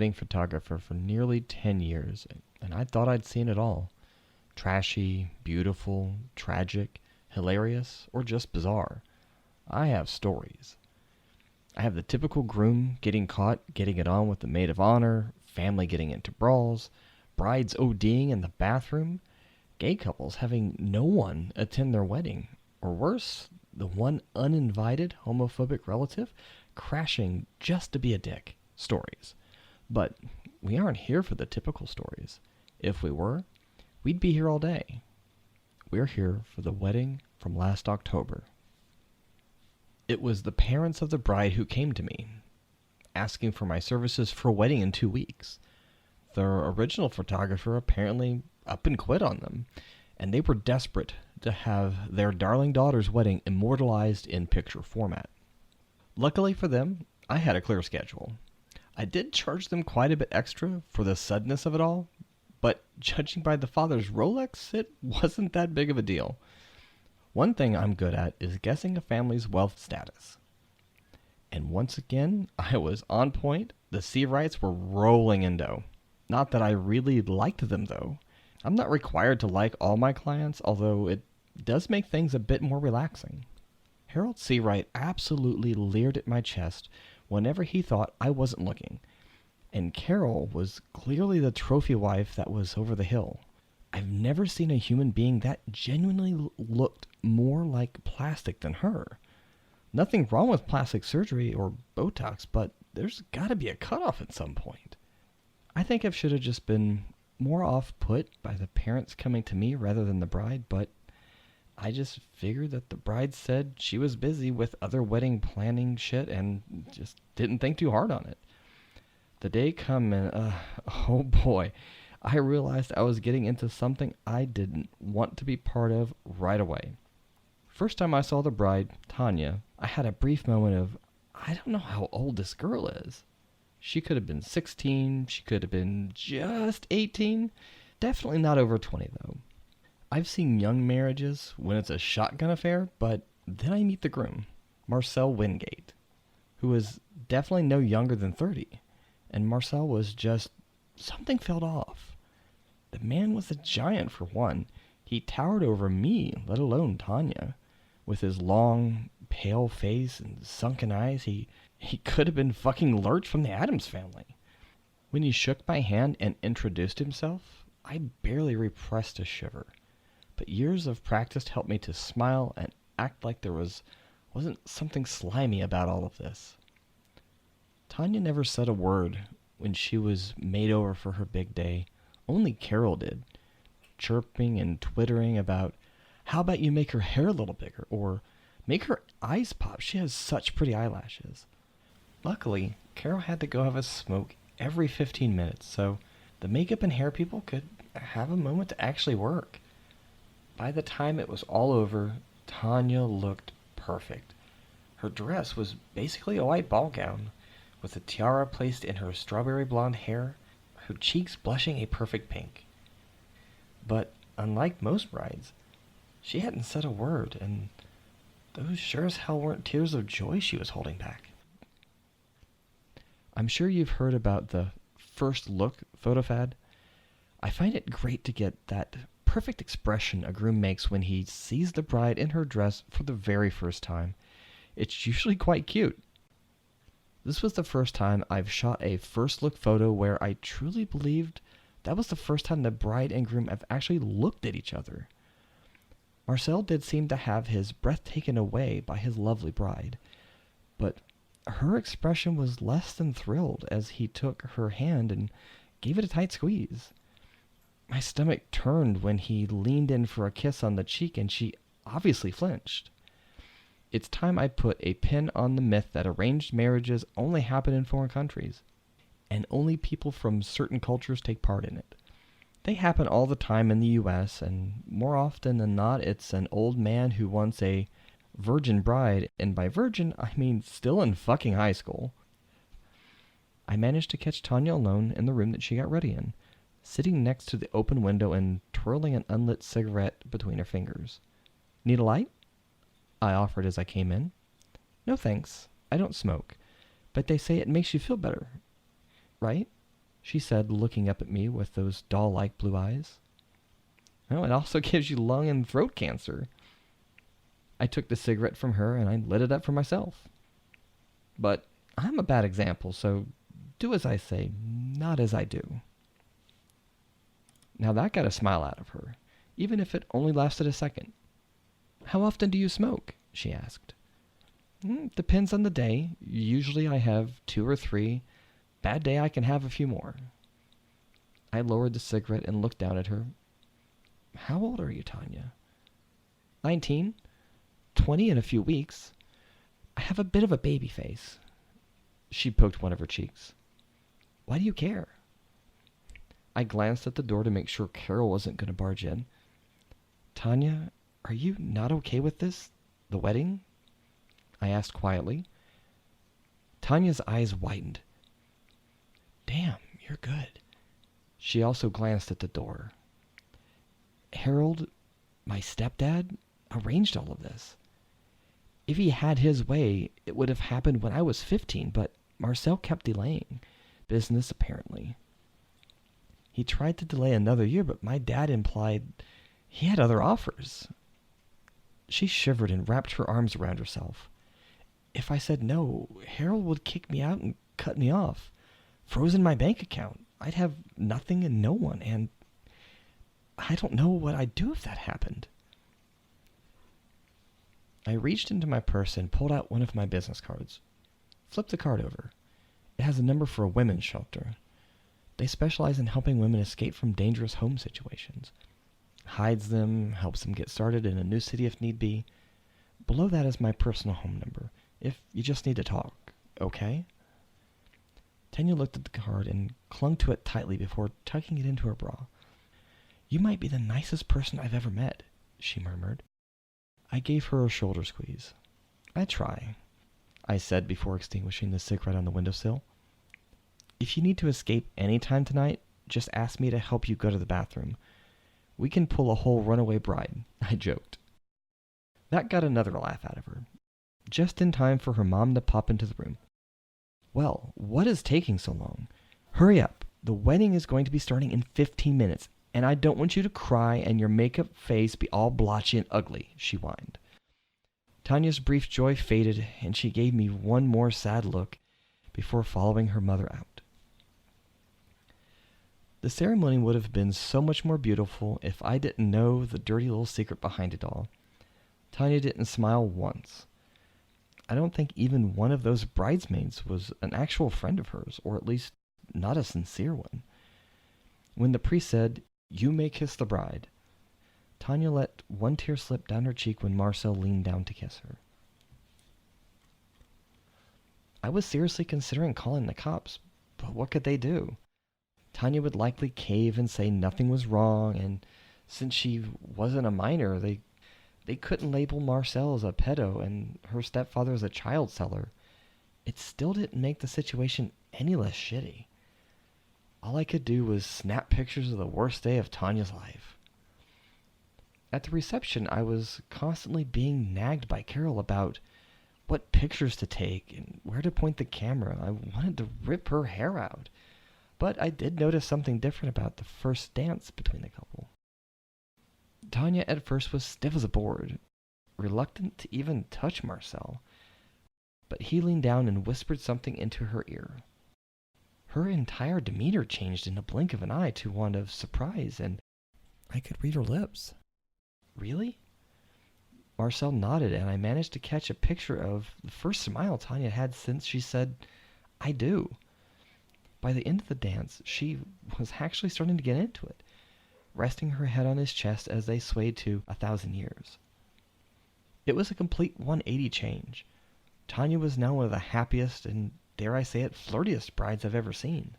wedding photographer for nearly 10 years, and I thought I'd seen it all. Trashy, beautiful, tragic, hilarious, or just bizarre. I have stories. I have the typical groom getting caught getting it on with the maid of honor, family getting into brawls, brides ODing in the bathroom, gay couples having no one attend their wedding, or worse, the one uninvited homophobic relative crashing just to be a dick. Stories. But we aren't here for the typical stories. If we were, we'd be here all day. We're here for the wedding from last October. It was the parents of the bride who came to me, asking for my services for a wedding in 2 weeks. Their original photographer apparently up and quit on them, and they were desperate to have their darling daughter's wedding immortalized in picture format. Luckily for them, I had a clear schedule. I did charge them quite a bit extra for the suddenness of it all, but judging by the father's Rolex, it wasn't that big of a deal. One thing I'm good at is guessing a family's wealth status. And once again, I was on point. The Seawrights were rolling in dough. Not that I really liked them, though. I'm not required to like all my clients, although it does make things a bit more relaxing. Harold Seawright absolutely leered at my chest whenever he thought I wasn't looking, and Carol was clearly the trophy wife that was over the hill. I've never seen a human being that genuinely looked more like plastic than her. Nothing wrong with plastic surgery or Botox, but there's gotta be a cutoff at some point. I think I should have just been more off-put by the parents coming to me rather than the bride, but I just figured that the bride said she was busy with other wedding planning shit and just didn't think too hard on it. The day come and, oh boy, I realized I was getting into something I didn't want to be part of right away. First time I saw the bride, Tanya, I had a brief moment of, I don't know how old this girl is. She could have been 16, she could have been just 18, definitely not over 20 though. I've seen young marriages when it's a shotgun affair, but then I meet the groom, Marcel Wingate, who was definitely no younger than 30, and Marcel was just, something felt off. The man was a giant for one. He towered over me, let alone Tanya. With his long, pale face and sunken eyes, he could have been fucking Lurch from the Addams Family. When he shook my hand and introduced himself, I barely repressed a shiver. But years of practice helped me to smile and act like there wasn't something slimy about all of this. Tanya never said a word when she was made over for her big day. Only Carol did, chirping and twittering about, how about you make her hair a little bigger, or make her eyes pop, she has such pretty eyelashes. Luckily, Carol had to go have a smoke every 15 minutes, so the makeup and hair people could have a moment to actually work. By the time it was all over, Tanya looked perfect. Her dress was basically a white ball gown, with a tiara placed in her strawberry blonde hair, her cheeks blushing a perfect pink. But unlike most brides, she hadn't said a word, and those sure as hell weren't tears of joy she was holding back. I'm sure you've heard about the first look photo fad. I find it great to get that perfect expression a groom makes when he sees the bride in her dress for the very first time. It's usually quite cute. This was the first time I've shot a first look photo where I truly believed that was the first time the bride and groom have actually looked at each other. Marcel did seem to have his breath taken away by his lovely bride, but her expression was less than thrilled as he took her hand and gave it a tight squeeze. My stomach turned when he leaned in for a kiss on the cheek, and she obviously flinched. It's time I put a pin on the myth that arranged marriages only happen in foreign countries, and only people from certain cultures take part in it. They happen all the time in the U.S., and more often than not, it's an old man who wants a virgin bride, and by virgin, I mean still in fucking high school. I managed to catch Tanya alone in the room that she got ready in, sitting next to the open window and twirling an unlit cigarette between her fingers. Need a light? I offered as I came in. No thanks, I don't smoke, but they say it makes you feel better, right? she said, looking up at me with those doll-like blue eyes. Oh, it also gives you lung and throat cancer. I took the cigarette from her and I lit it up for myself. But I'm a bad example, so do as I say, not as I do. Now that got a smile out of her, even if it only lasted a second. How often do you smoke? She asked. Depends on the day. Usually I have 2 or 3. Bad day I can have a few more. I lowered the cigarette and looked down at her. How old are you, Tanya? 19. 20 in a few weeks. I have a bit of a baby face. She poked one of her cheeks. Why do you care? I glanced at the door to make sure Carol wasn't going to barge in. Tanya, are you not okay with this? The wedding? I asked quietly. Tanya's eyes widened. Damn, you're good. She also glanced at the door. Harold, my stepdad, arranged all of this. If he had his way, it would have happened when I was 15, but Marcel kept delaying. Business, apparently. He tried to delay another year, but my dad implied he had other offers. She shivered and wrapped her arms around herself. If I said no, Harold would kick me out and cut me off. Frozen my bank account. I'd have nothing and no one, and I don't know what I'd do if that happened. I reached into my purse and pulled out one of my business cards. Flipped the card over. It has a number for a women's shelter. They specialize in helping women escape from dangerous home situations. Hides them, helps them get started in a new city if need be. Below that is my personal home number, if you just need to talk, okay? Tanya looked at the card and clung to it tightly before tucking it into her bra. You might be the nicest person I've ever met, she murmured. I gave her a shoulder squeeze. I try, I said before extinguishing the cigarette on the windowsill. If you need to escape any time tonight, just ask me to help you go to the bathroom. We can pull a whole runaway bride, I joked. That got another laugh out of her, just in time for her mom to pop into the room. Well, what is taking so long? Hurry up. The wedding is going to be starting in 15 minutes, and I don't want you to cry and your makeup face be all blotchy and ugly, she whined. Tanya's brief joy faded, and she gave me one more sad look before following her mother out. The ceremony would have been so much more beautiful if I didn't know the dirty little secret behind it all. Tanya didn't smile once. I don't think even one of those bridesmaids was an actual friend of hers, or at least not a sincere one. When the priest said, "You may kiss the bride," Tanya let one tear slip down her cheek when Marcel leaned down to kiss her. I was seriously considering calling the cops, but what could they do? Tanya would likely cave and say nothing was wrong, and since she wasn't a minor, they couldn't label Marcel as a pedo and her stepfather as a child seller. It still didn't make the situation any less shitty. All I could do was snap pictures of the worst day of Tanya's life. At the reception, I was constantly being nagged by Carol about what pictures to take and where to point the camera. I wanted to rip her hair out. But I did notice something different about the first dance between the couple. Tanya at first was stiff as a board, reluctant to even touch Marcel, but he leaned down and whispered something into her ear. Her entire demeanor changed in a blink of an eye to one of surprise, and I could read her lips. Really? Marcel nodded, and I managed to catch a picture of the first smile Tanya had since she said, "I do." By the end of the dance, she was actually starting to get into it, resting her head on his chest as they swayed to 1,000 Years. It was a complete 180 change. Tanya was now one of the happiest and, dare I say it, flirtiest brides I've ever seen.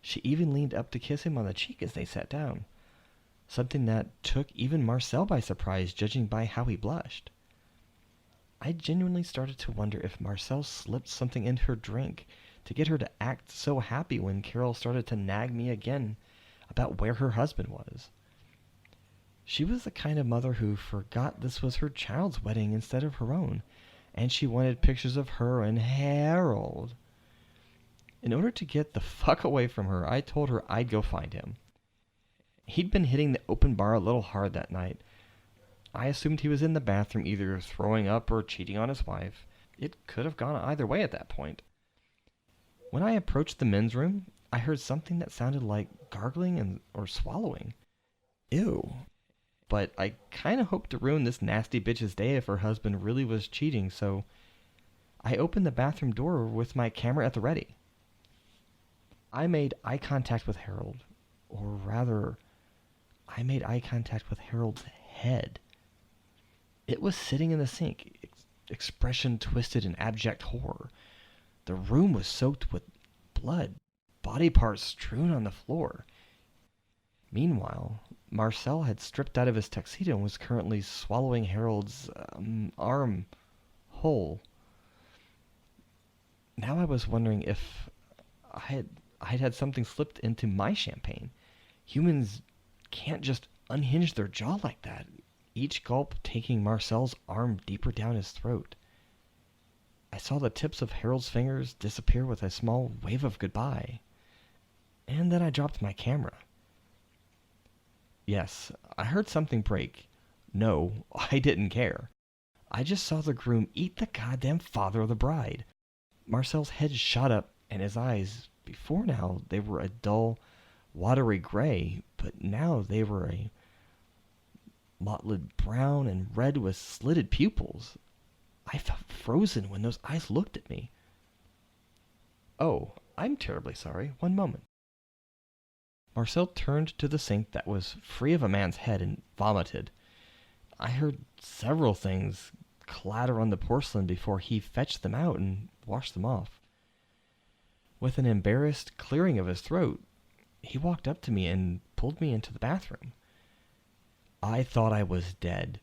She even leaned up to kiss him on the cheek as they sat down, something that took even Marcel by surprise, judging by how he blushed. I genuinely started to wonder if Marcel slipped something into her drink to get her to act so happy when Carol started to nag me again about where her husband was. She was the kind of mother who forgot this was her child's wedding instead of her own, and she wanted pictures of her and Harold. In order to get the fuck away from her, I told her I'd go find him. He'd been hitting the open bar a little hard that night. I assumed he was in the bathroom either throwing up or cheating on his wife. It could have gone either way at that point. When I approached the men's room, I heard something that sounded like gargling or swallowing. Ew. But I kind of hoped to ruin this nasty bitch's day if her husband really was cheating, so I opened the bathroom door with my camera at the ready. I made eye contact with Harold, or rather, I made eye contact with Harold's head. It was sitting in the sink, expression twisted in abject horror. The room was soaked with blood, body parts strewn on the floor. Meanwhile, Marcel had stripped out of his tuxedo and was currently swallowing Harold's arm whole. Now I was wondering if I'd had something slipped into my champagne. Humans can't just unhinge their jaw like that, each gulp taking Marcel's arm deeper down his throat. I saw the tips of Harold's fingers disappear with a small wave of goodbye, and then I dropped my camera. Yes, I heard something break. No, I didn't care. I just saw the groom eat the goddamn father of the bride. Marcel's head shot up, and his eyes, before now, they were a dull, watery gray, but now they were a mottled brown and red with slitted pupils. I felt frozen when those eyes looked at me. Oh, I'm terribly sorry. One moment. Marcel turned to the sink that was free of a man's head and vomited. I heard several things clatter on the porcelain before he fetched them out and washed them off. With an embarrassed clearing of his throat, he walked up to me and pulled me into the bathroom. I thought I was dead,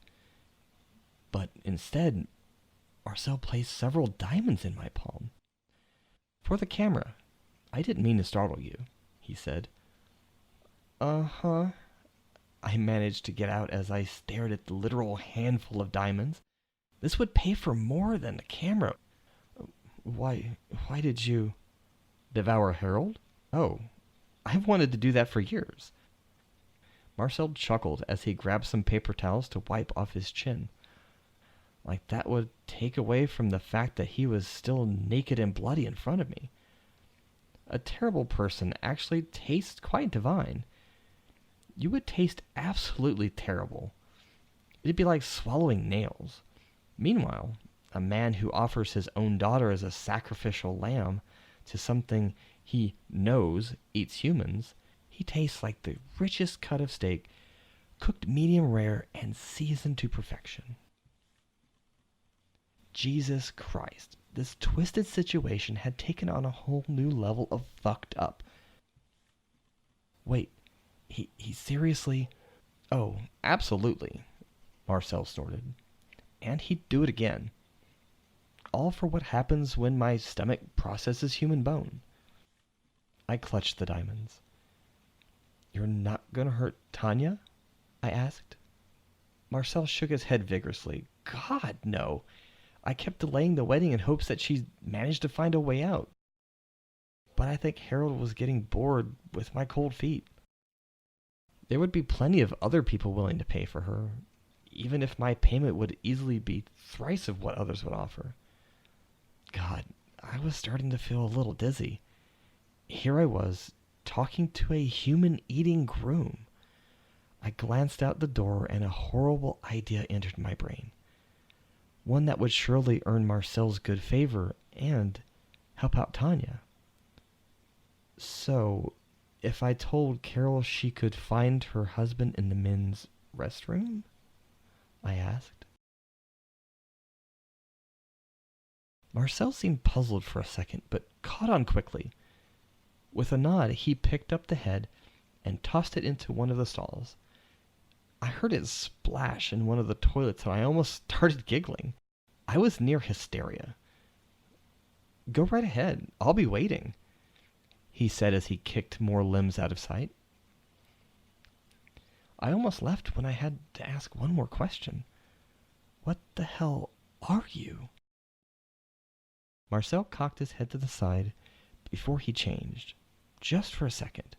but instead, Marcel placed several diamonds in my palm. For the camera. I didn't mean to startle you, he said. Uh-huh. I managed to get out as I stared at the literal handful of diamonds. This would pay for more than the camera. Why did you... Devour Harold? Oh, I've wanted to do that for years. Marcel chuckled as he grabbed some paper towels to wipe off his chin. Like that would take away from the fact that he was still naked and bloody in front of me. A terrible person actually tastes quite divine. You would taste absolutely terrible. It'd be like swallowing nails. Meanwhile, a man who offers his own daughter as a sacrificial lamb to something he knows eats humans, he tastes like the richest cut of steak, cooked medium rare and seasoned to perfection. Jesus Christ, this twisted situation had taken on a whole new level of fucked up. Wait, he seriously... Oh, absolutely, Marcel snorted. And he'd do it again. All for what happens when my stomach processes human bone. I clutched the diamonds. You're not gonna hurt Tanya? I asked. Marcel shook his head vigorously. God, no. I kept delaying the wedding in hopes that she'd manage to find a way out. But I think Harold was getting bored with my cold feet. There would be plenty of other people willing to pay for her, even if my payment would easily be thrice of what others would offer. God, I was starting to feel a little dizzy. Here I was, talking to a human-eating groom. I glanced out the door and a horrible idea entered my brain. One that would surely earn Marcel's good favor and help out Tanya. So, if I told Carol she could find her husband in the men's restroom? I asked. Marcel seemed puzzled for a second, but caught on quickly. With a nod, he picked up the head and tossed it into one of the stalls. I heard it splash in one of the toilets and I almost started giggling. I was near hysteria. Go right ahead. I'll be waiting, he said as he kicked more limbs out of sight. I almost left when I had to ask one more question. What the hell are you? Marcel cocked his head to the side, before he changed, just for a second.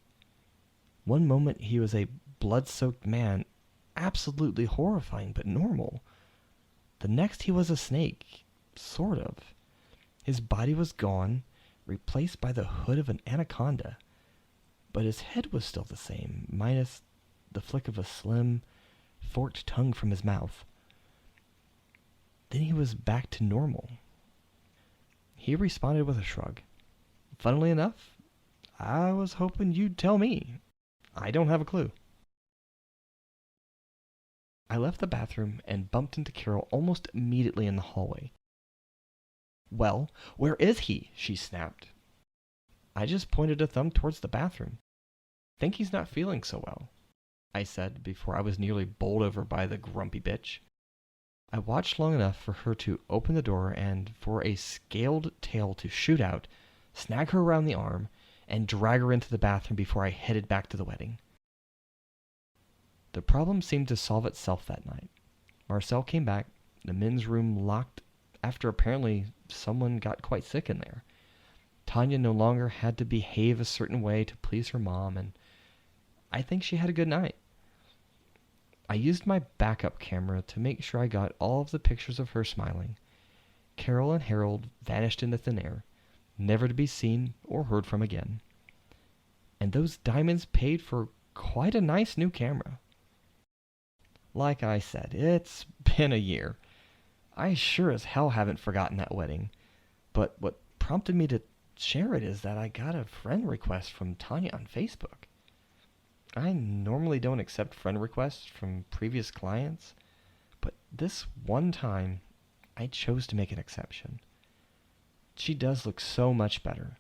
One moment he was a blood-soaked man, absolutely horrifying but normal. The next he was a snake, sort of. His body was gone, replaced by the hood of an anaconda. But his head was still the same, minus the flick of a slim, forked tongue from his mouth. Then he was back to normal. He responded with a shrug. Funnily enough, I was hoping you'd tell me. I don't have a clue. I left the bathroom and bumped into Carol almost immediately in the hallway. Well, where is he? She snapped. I just pointed a thumb towards the bathroom. Think he's not feeling so well, I said before I was nearly bowled over by the grumpy bitch. I watched long enough for her to open the door and for a scaled tail to shoot out, snag her around the arm, and drag her into the bathroom before I headed back to the wedding. The problem seemed to solve itself that night. Marcel came back, the men's room locked after apparently someone got quite sick in there. Tanya no longer had to behave a certain way to please her mom, and I think she had a good night. I used my backup camera to make sure I got all of the pictures of her smiling. Carol and Harold vanished into thin air, never to be seen or heard from again. And those diamonds paid for quite a nice new camera. Like I said, it's been a year. I sure as hell haven't forgotten that wedding. But what prompted me to share it is that I got a friend request from Tanya on Facebook. I normally don't accept friend requests from previous clients, but this one time I chose to make an exception. She does look so much better.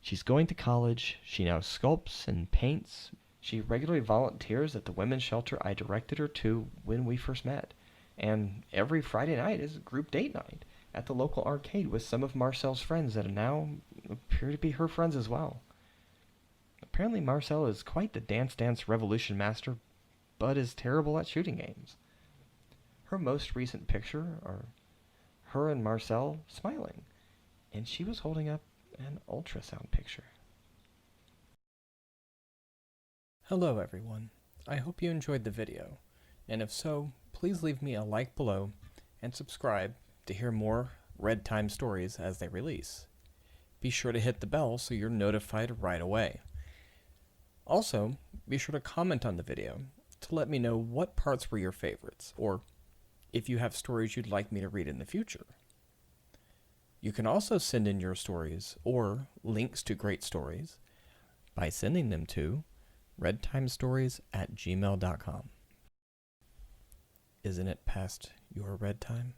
She's going to college, she now sculpts and paints. She regularly volunteers at the women's shelter I directed her to when we first met. And every Friday night is group date night at the local arcade with some of Marcel's friends that now appear to be her friends as well. Apparently Marcel is quite the Dance Revolution master, but is terrible at shooting games. Her most recent picture are her and Marcel smiling, and she was holding up an ultrasound picture. Hello everyone, I hope you enjoyed the video, and if so, please leave me a like below and subscribe to hear more Reddtime stories as they release. Be sure to hit the bell so you're notified right away. Also, be sure to comment on the video to let me know what parts were your favorites, or if you have stories you'd like me to read in the future. You can also send in your stories or links to great stories by sending them to reddtimestories@gmail.com. Isn't it past your Reddtime?